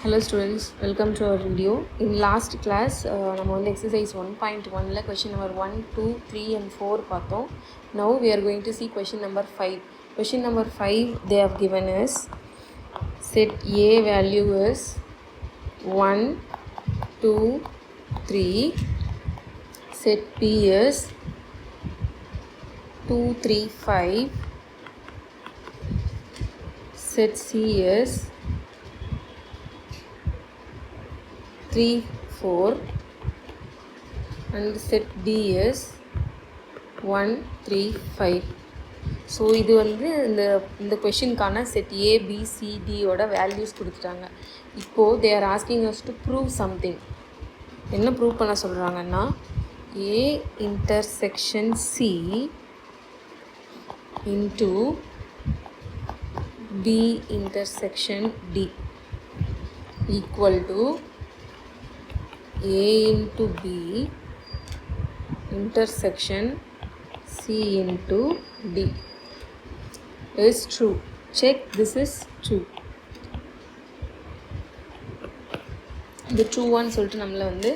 Hello students, welcome to our video. In last class, நம்ம வந்து exercise 1.1ல question number 1, 2, 3 and 4 பார்த்தோம். Now we are going to see question number 5. Question number 5 they have given us set A value is 1, 2, 3. Set B is 2, 3, 5. Set C is 3, 4 and set D is 1, 3, 5. So இது வந்து இந்த கொஷினுக்கான set A B C டியோட values கொடுத்துட்டாங்க. இப்போது they are asking us to prove something. என்ன prove பண்ண சொல்கிறாங்கன்னா A intersection C into B intersection D equal to A into B intersection C into D is true. Check this is true. இந்த true ஒன்னு சொல்லிட்டு நம்மளை வந்து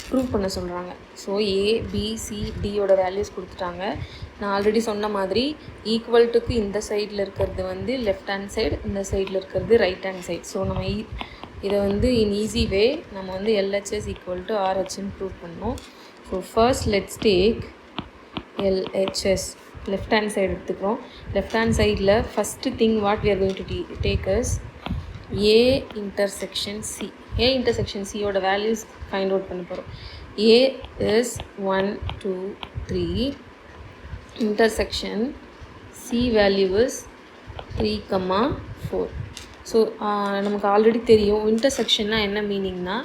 prove பண்ண சொல்கிறாங்க. ஸோ ஏ பி சி டியோட வேல்யூஸ் கொடுத்துட்டாங்க. நான் ஆல்ரெடி சொன்ன மாதிரி ஈக்குவல் டுக்கு இந்த சைடில் இருக்கிறது வந்து லெஃப்ட் ஹேண்ட் சைடு, இந்த சைடில் இருக்கிறது ரைட் ஹேண்ட் சைடு. ஸோ நம்ம இதை வந்து இன் ஈஸி வே நம்ம வந்து LHS ஈக்குவல் டு RHன்னு ப்ரூவ் பண்ணோம். So first let's take LHS left hand side எடுத்துக்கிறோம். லெஃப்ட் ஹேண்ட் சைடில் first thing what we are going to take is A intersection C. A intersection சியோட வேல்யூஸ் ஃபைண்ட் அவுட் பண்ண போகிறோம். A is 1, 2, 3. Intersection C value is 3, 4. So நமக்கு already தெரியும் இன்டர்செக்ஷன்னா என்ன மீனிங்னா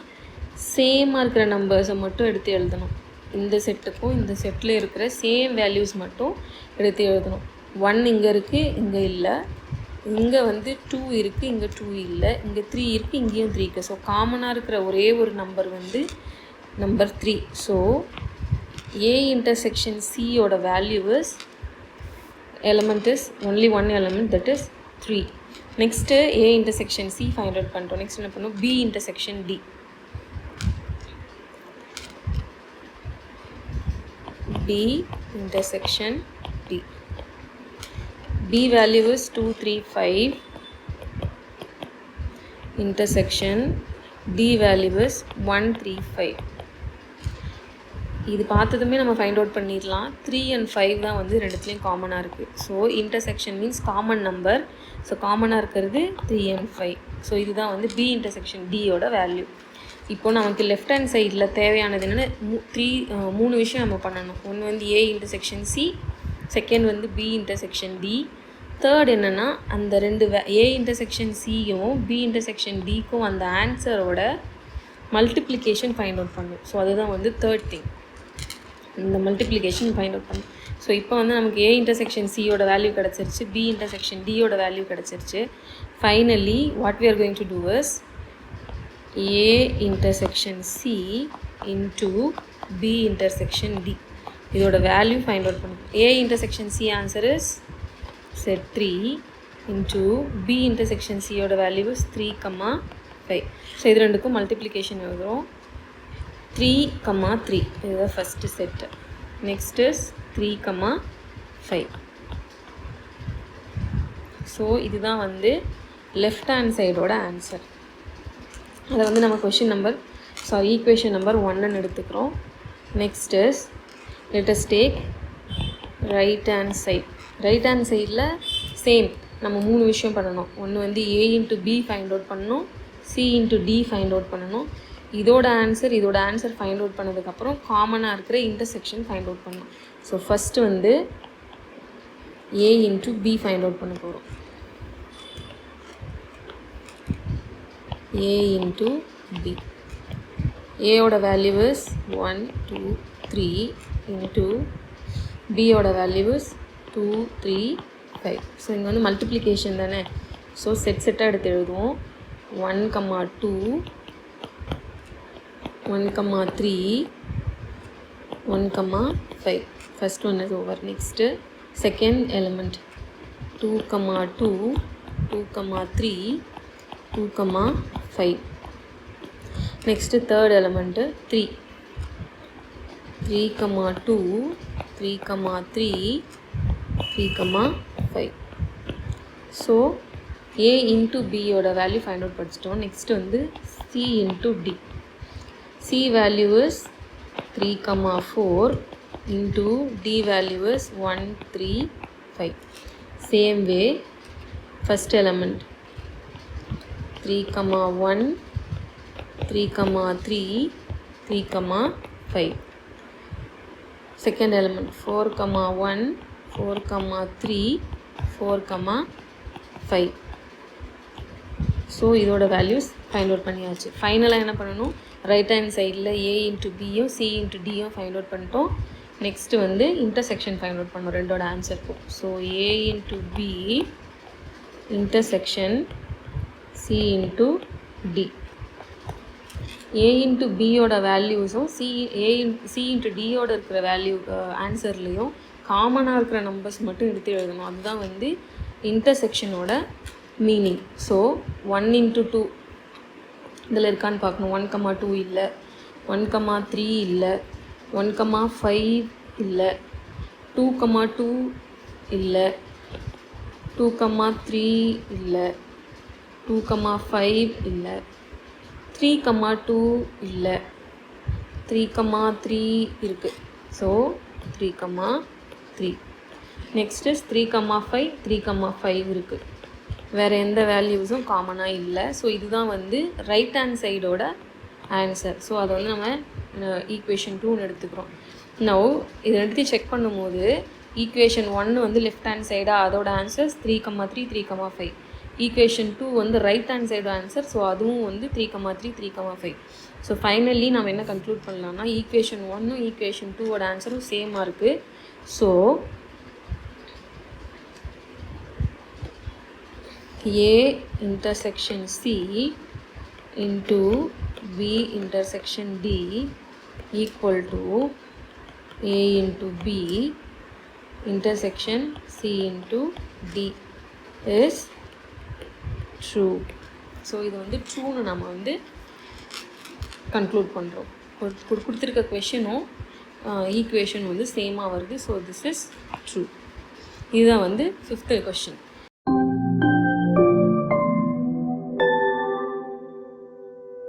சேமாக இருக்கிற நம்பர்ஸை மட்டும் எடுத்து எழுதணும். இந்த செட்டுக்கும் இந்த செட்டில் இருக்கிற சேம் வேல்யூஸ் மட்டும் எடுத்து எழுதணும். 1 இங்கே இருக்குது, இங்கே இல்லை. இங்கே வந்து 2 இருக்குது, இங்கே 2 இல்லை. இங்கே 3 இருக்குது, இங்கேயும் 3 இருக்குது. ஸோ காமனாக இருக்கிற ஒரே ஒரு நம்பர் வந்து நம்பர் 3. ஸோ ஏ இன்டர்செக்ஷன் சியோட value is element is only one element, that is 3. Next A intersection C find out பண்ணிட்டோம். நெக்ஸ்ட் என்ன பண்ணோம், B intersection D. B intersection D. B value is 2, 3, 5. Intersection D value is 1, 3, 5. இது பார்த்ததுமே நம்ம find out பண்ணிடலாம். 3 and 5 தான் வந்து ரெண்டுத்துலேயும் காமனாக இருக்குது. So intersection means common number. So காமனாக இருக்கிறது 3 and 5. ஸோ இதுதான் வந்து பி இன்டர்செக்ஷன் டியோட வேல்யூ. இப்போ நமக்கு லெஃப்ட் ஹேண்ட் சைடில் தேவையானது என்னென்னு 3 விஷயம் நம்ம பண்ணணும். ஒன்று வந்து ஏ இன்டர்செக்ஷன் சி, செகண்ட் வந்து பி இன்டர்செக்ஷன் டி, தேர்ட் என்னென்னா அந்த ரெண்டு ஏ இன்டர்செக்ஷன் சியும் பி இன்டர்செக்ஷன் டிக்கும் அந்த ஆன்சரோட மல்டிப்ளிகேஷன் ஃபைண்ட் அவுட் பண்ணணும். ஸோ அதுதான் வந்து தேர்ட் திங், இந்த மல்டிப்ளிகேஷன் ஃபைண்ட் அவுட் பண்ணணும். ஸோ இப்போ வந்து நமக்கு ஏ இன்டர்செக்ஷன் சியோட வேல்யூ கிடச்சிருச்சு, பி இன்டர்செக்ஷன் டியோட வேல்யூ கிடச்சிருச்சு. Finally what we are going to do is A intersection C into B intersection D இதோட வேல்யூ ஃபைண்ட் அவுட் பண்ணணும். A intersection C answer is set 3 into B intersection சியோட value is 3, 5. So இது ரெண்டுக்கும் multiplication எழுதுகிறோம். 3, 3 இதுதான் first set. Next is 3, 5. So இதுதான் வந்து left hand சைடோட answer. அதை வந்து நம்ம ஈக்குவேஷன் நம்பர் 1ன்னு எடுத்துக்கிறோம். Next is let us take right hand side. Right hand சைடில் சேம் நம்ம 3 விஷயம் பண்ணணும். ஒன்று வந்து A into B find out பண்ணணும், C into D find out பண்ணணும். இதோட ஆன்சர் ஃபைண்ட் அவுட் பண்ணதுக்கப்புறம் காமனாக இருக்கிற இன்டர்செக்ஷன் ஃபைண்ட் அவுட் பண்ணணும். ஸோ ஃபஸ்ட்டு வந்து A into B find out பண்ண போகிறோம். ஏ இன்ட்டு பி, ஏயோட வேல்யூ இஸ் 1, 2, 3 இன்ட்டு பியோட வேல்யூ இஸ் 2, 3, 5. ஸோ இங்கே வந்து மல்டிப்ளிகேஷன் தானே. ஸோ செட்டாக எடுத்து எழுதுவோம். 1, 2, 1, 3, 1, 5. First one is over. Next, second element 2, 2, 2, 3, 2, 5. Next third element 3. 3, 2, 3, 3, 3, 5. So A into B ஓட வேல்யூ ஃபைண்ட் அவுட் படிச்சிட்டோம். நெக்ஸ்ட் வந்து C into D. C value is 3, 4 into D value is 1, 3, 5. Same way, first element 3, 1, 3, 3, 3, 5. Second element 4, 1, 4, 3, 4, 5. So இதோட values find out பண்ணியாச்சு. ஃபைனலாக என்ன பண்ணணும், right hand சைடில் A into பியும் C into டியும் ஃபைண்ட் அவுட் பண்ணிட்டோம். நெக்ஸ்ட்டு வந்து இன்டர்செக்ஷன் ஃபைண்ட் அவுட் பண்ணோம் ரெண்டோட ஆன்சருக்கும். So A into B intersection C into D. A into பியோட வேல்யூஸும் C இன்ட்டு டியோட இருக்கிற வேல்யூ ஆன்சர்லேயும் காமனாக இருக்கிற நம்பர்ஸ் மட்டும் எடுத்து எழுதணும். அதுதான் வந்து இன்டர்செக்ஷனோட மீனிங். ஸோ 1 into 2 இதில் இருக்கான்னு பார்க்கணும். 1, 2 இல்லை, 1, 3 இல்லை, 1, 5 இல்லை, 2, 2 இல்லை, 2, 3 இல்லை, 2, 5 இல்லை, 3, 2 இல்லை, 3, 3 இருக்குது. ஸோ 3, 3. நெக்ஸ்ட் இஸ் 3, 5, 3, 5 இருக்குது. வேறு எந்த வேல்யூஸும் காமனாக இல்லை. ஸோ இதுதான் வந்து ரைட் ஹேண்ட் சைடோட ஆன்சர். ஸோ அதை வந்து நம்ம ஈக்குவேஷன் 2ன்னு எடுத்துக்கிறோம். நவ் இதை எடுத்து செக் பண்ணும்போது ஈக்குவேஷன் 1 வந்து லெஃப்ட் ஹேண்ட் சைடாக அதோட ஆன்சர்ஸ் 3, 3, 3, 5. ஈக்குவேஷன் 2 வந்து ரைட் ஹேண்ட் சைடோட ஆன்சர். ஸோ அதுவும் வந்து 3, 3, 3, 5. ஸோ ஃபைனலி நம்ம என்ன கன்க்ளூட் பண்ணலாம்னா ஈக்குவேஷன் 1ம் ஈக்குவேஷன் 2ஓட ஆன்சரும் சேமாக இருக்குது. So A intersection C into B intersection D equal to A into B intersection C into D is true. So இது வந்து ட்ரூன்னு நம்ம வந்து கன்க்ளூட் பண்ணுறோம். கொடுத்துருக்க கொஷனும் ஈக்குவேஷன் வந்து சேமாக வருது. So this is true. இதுதான் வந்து 5th கொஷின்.